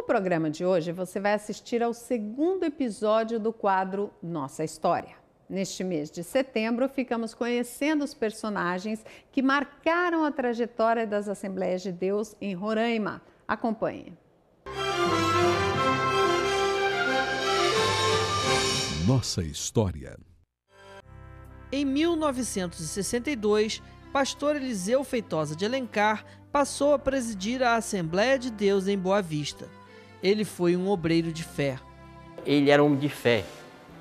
programa de hoje, você vai assistir ao segundo episódio do quadro Nossa História. Neste mês de setembro, ficamos conhecendo os personagens que marcaram a trajetória das Assembleias de Deus em Roraima. Acompanhe. Nossa História. Em 1962, pastor Eliseu Feitosa de Alencar passou a presidir a Assembleia de Deus em Boa Vista. Ele foi um obreiro de fé. Ele era um homem de fé.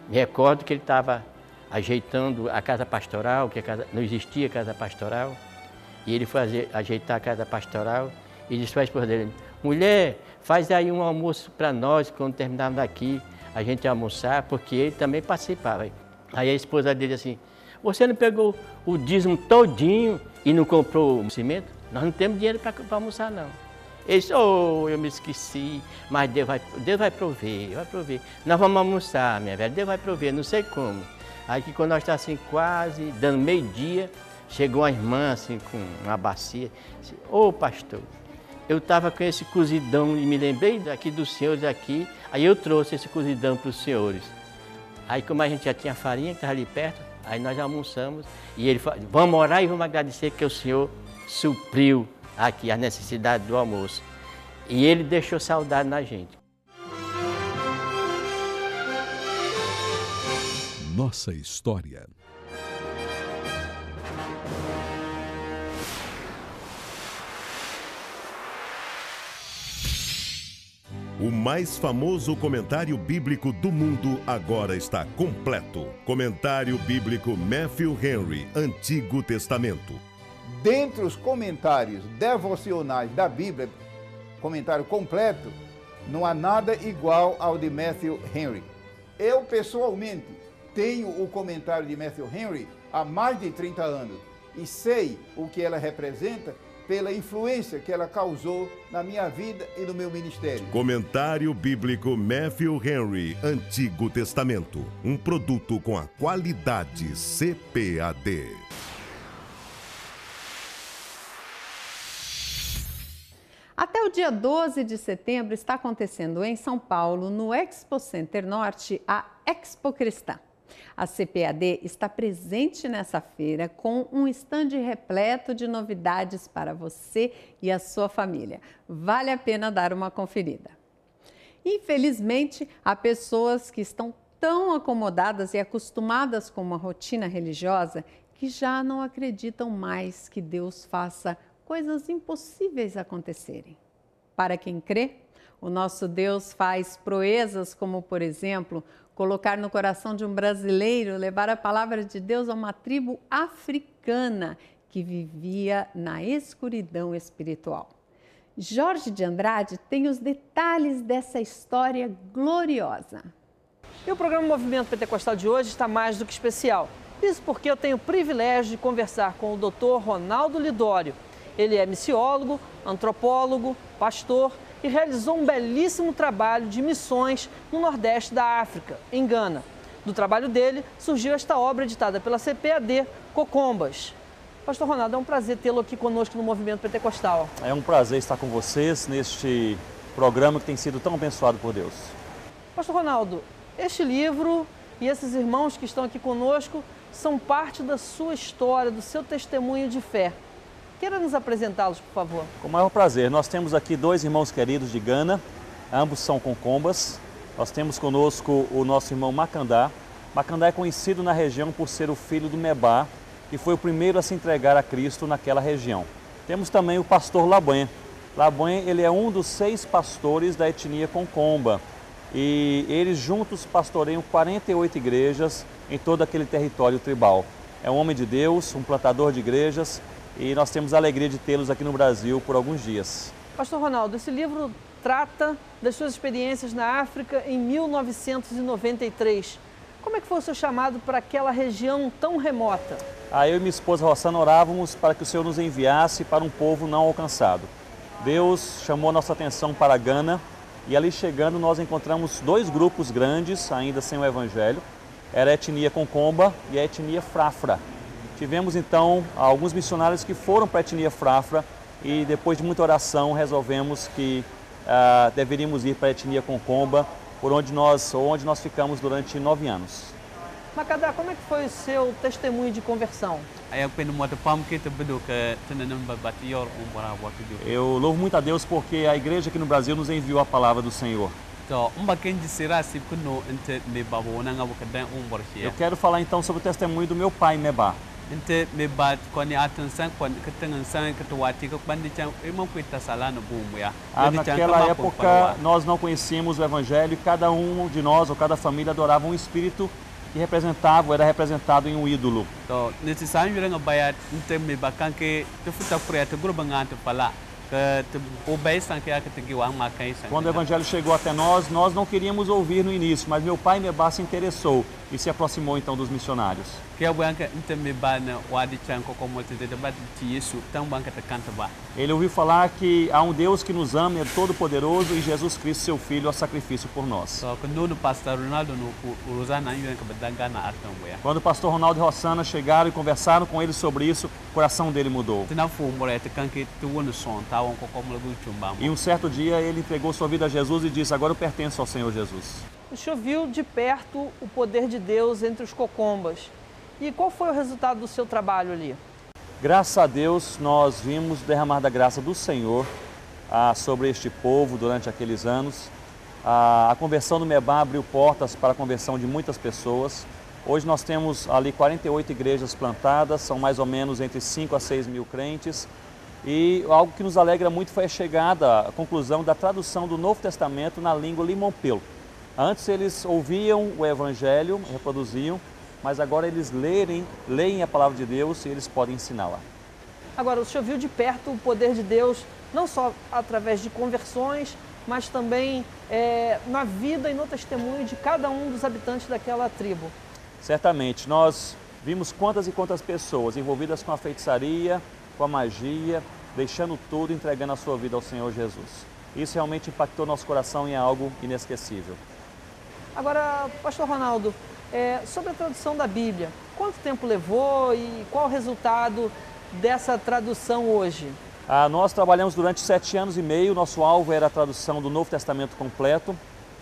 Me recordo que ele estava ajeitando a casa pastoral, que não existia casa pastoral, e ele foi ajeitar a casa pastoral e disse para a esposa dele: mulher, faz aí um almoço para nós, quando terminarmos daqui, a gente almoçar, porque ele também participava. Aí a esposa dele assim: você não pegou o dízimo todinho e não comprou o cimento? Nós não temos dinheiro para almoçar, não. Ele disse: oh, eu me esqueci, mas Deus vai prover, vai prover. Nós vamos almoçar, minha velha, Deus vai prover, não sei como. Aí que quando nós estávamos assim, quase dando meio-dia, chegou uma irmã assim com uma bacia, disse: ô pastor, eu estava com esse cozidão e me lembrei daqui dos senhores aqui, aí eu trouxe esse cozidão para os senhores. Aí como a gente já tinha farinha, que estava ali perto, aí nós almoçamos e ele falou: vamos orar e vamos agradecer que o Senhor supriu aqui a necessidade do almoço. E ele deixou saudade na gente. Nossa História. O mais famoso comentário bíblico do mundo agora está completo. Comentário bíblico Matthew Henry, Antigo Testamento. Dentre os comentários devocionais da Bíblia, comentário completo, não há nada igual ao de Matthew Henry. Eu, pessoalmente, tenho o comentário de Matthew Henry há mais de 30 anos e sei o que ela representa pela influência que ela causou na minha vida e no meu ministério. Comentário bíblico Matthew Henry, Antigo Testamento. Um produto com a qualidade CPAD. Até o dia 12 de setembro está acontecendo em São Paulo, no Expo Center Norte, a Expo Cristã. A CPAD está presente nessa feira com um estande repleto de novidades para você e a sua família. Vale a pena dar uma conferida. Infelizmente, há pessoas que estão tão acomodadas e acostumadas com uma rotina religiosa que já não acreditam mais que Deus faça coisas impossíveis acontecerem. Para quem crê, o nosso Deus faz proezas como, por exemplo, colocar no coração de um brasileiro levar a palavra de Deus a uma tribo africana que vivia na escuridão espiritual. Jorge de Andrade tem os detalhes dessa história gloriosa. E o programa Movimento Pentecostal de hoje está mais do que especial. Isso porque eu tenho o privilégio de conversar com o Dr. Ronaldo Lidório. Ele é missiólogo, antropólogo, pastor e realizou um belíssimo trabalho de missões no Nordeste da África, em Gana. Do trabalho dele surgiu esta obra editada pela CPAD, Cocombas. Pastor Ronaldo, é um prazer tê-lo aqui conosco no Movimento Pentecostal. É um prazer estar com vocês neste programa que tem sido tão abençoado por Deus. Pastor Ronaldo, este livro e esses irmãos que estão aqui conosco são parte da sua história, do seu testemunho de fé. Queira nos apresentá-los, por favor. Com o maior prazer. Nós temos aqui dois irmãos queridos de Gana, ambos são Concombas. Nós temos conosco o nosso irmão Macandá. Macandá é conhecido na região por ser o filho do Mebá, que foi o primeiro a se entregar a Cristo naquela região. Temos também o pastor Labanha. Labanha, ele é um dos 6 pastores da etnia Concomba. E eles juntos pastoreiam 48 igrejas em todo aquele território tribal. É um homem de Deus, um plantador de igrejas, e nós temos a alegria de tê-los aqui no Brasil por alguns dias. Pastor Ronaldo, esse livro trata das suas experiências na África em 1993. Como é que foi o seu chamado para aquela região tão remota? Eu e minha esposa Rossana orávamos para que o Senhor nos enviasse para um povo não alcançado. Deus chamou a nossa atenção para Gana e ali chegando nós encontramos 2 grupos grandes, ainda sem o Evangelho. Era a etnia Concomba e a etnia Frafra. Tivemos então alguns missionários que foram para a etnia Frafra e depois de muita oração resolvemos que deveríamos ir para a etnia Concomba, onde nós ficamos durante 9 anos. Macandá, como é que foi o seu testemunho de conversão? Eu louvo muito a Deus porque a igreja aqui no Brasil nos enviou a palavra do Senhor. Eu quero falar então sobre o testemunho do meu pai, Meba. Naquela época nós não conhecíamos o Evangelho e cada um de nós ou cada família adorava um espírito que era representado em um ídolo. Quando o Evangelho chegou até nós não queríamos ouvir no início, mas meu pai Meba se interessou e se aproximou então dos missionários. Ele ouviu falar que há um Deus que nos ama, é todo-poderoso, e Jesus Cristo, seu Filho, a sacrifício por nós. Quando o pastor Ronaldo e Rossana chegaram e conversaram com ele sobre isso, o coração dele mudou. E um certo dia ele entregou sua vida a Jesus e disse: agora eu pertenço ao Senhor Jesus. O senhor viu de perto o poder de Deus entre os cocombas. E qual foi o resultado do seu trabalho ali? Graças a Deus, nós vimos derramar da graça do Senhor sobre este povo durante aqueles anos. A conversão do Meba abriu portas para a conversão de muitas pessoas. Hoje nós temos ali 48 igrejas plantadas, são mais ou menos entre 5 a 6 mil crentes. E algo que nos alegra muito foi a conclusão da tradução do Novo Testamento na língua Limompelo. Antes eles ouviam o Evangelho, reproduziam, mas agora eles leem a palavra de Deus e eles podem ensiná-la. Agora, o senhor viu de perto o poder de Deus, não só através de conversões, mas também na vida e no testemunho de cada um dos habitantes daquela tribo. Certamente, nós vimos quantas e quantas pessoas envolvidas com a feitiçaria, com a magia, deixando tudo, entregando a sua vida ao Senhor Jesus. Isso realmente impactou nosso coração e é algo inesquecível. Agora, pastor Ronaldo, sobre a tradução da Bíblia, quanto tempo levou e qual o resultado dessa tradução hoje? Nós trabalhamos durante 7 anos e meio, nosso alvo era a tradução do Novo Testamento completo.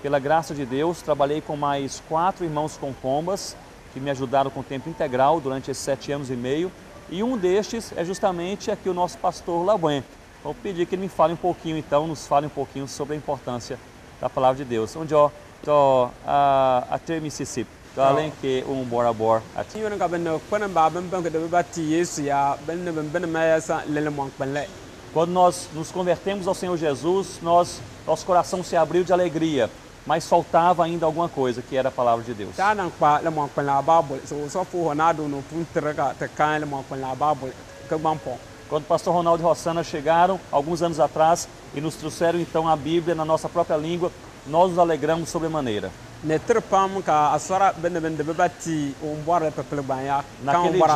Pela graça de Deus, trabalhei com mais 4 irmãos concombas, que me ajudaram com tempo integral durante esses 7 anos e meio. E um destes é justamente aqui o nosso pastor Labuen. Vou pedir que ele me fale um pouquinho, então, nos fale um pouquinho sobre a importância da palavra de Deus. Onde até Mississippi, além que bora. Quando nós nos convertemos ao Senhor Jesus, nosso coração se abriu de alegria, mas faltava ainda alguma coisa, que era a palavra de Deus. Quando o pastor Ronaldo e Rossana chegaram, alguns anos atrás, e nos trouxeram então a Bíblia na nossa própria língua, nós nos alegramos sobremaneira. Naquele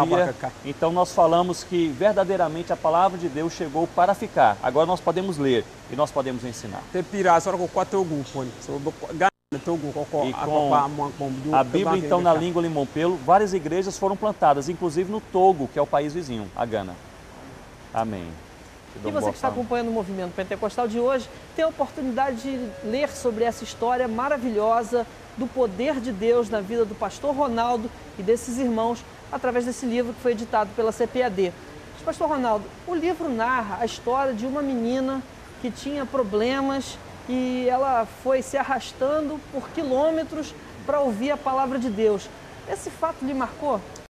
dia, então nós falamos que verdadeiramente a palavra de Deus chegou para ficar. Agora nós podemos ler e nós podemos ensinar. E com a Bíblia então na língua Limompelo, várias igrejas foram plantadas, inclusive no Togo, que é o país vizinho, a Gana. Amém. E você que está acompanhando o movimento pentecostal de hoje, tem a oportunidade de ler sobre essa história maravilhosa do poder de Deus na vida do pastor Ronaldo e desses irmãos, através desse livro que foi editado pela CPAD. Mas, pastor Ronaldo, o livro narra a história de uma menina que tinha problemas e ela foi se arrastando por quilômetros para ouvir a palavra de Deus. Esse fato lhe marcou?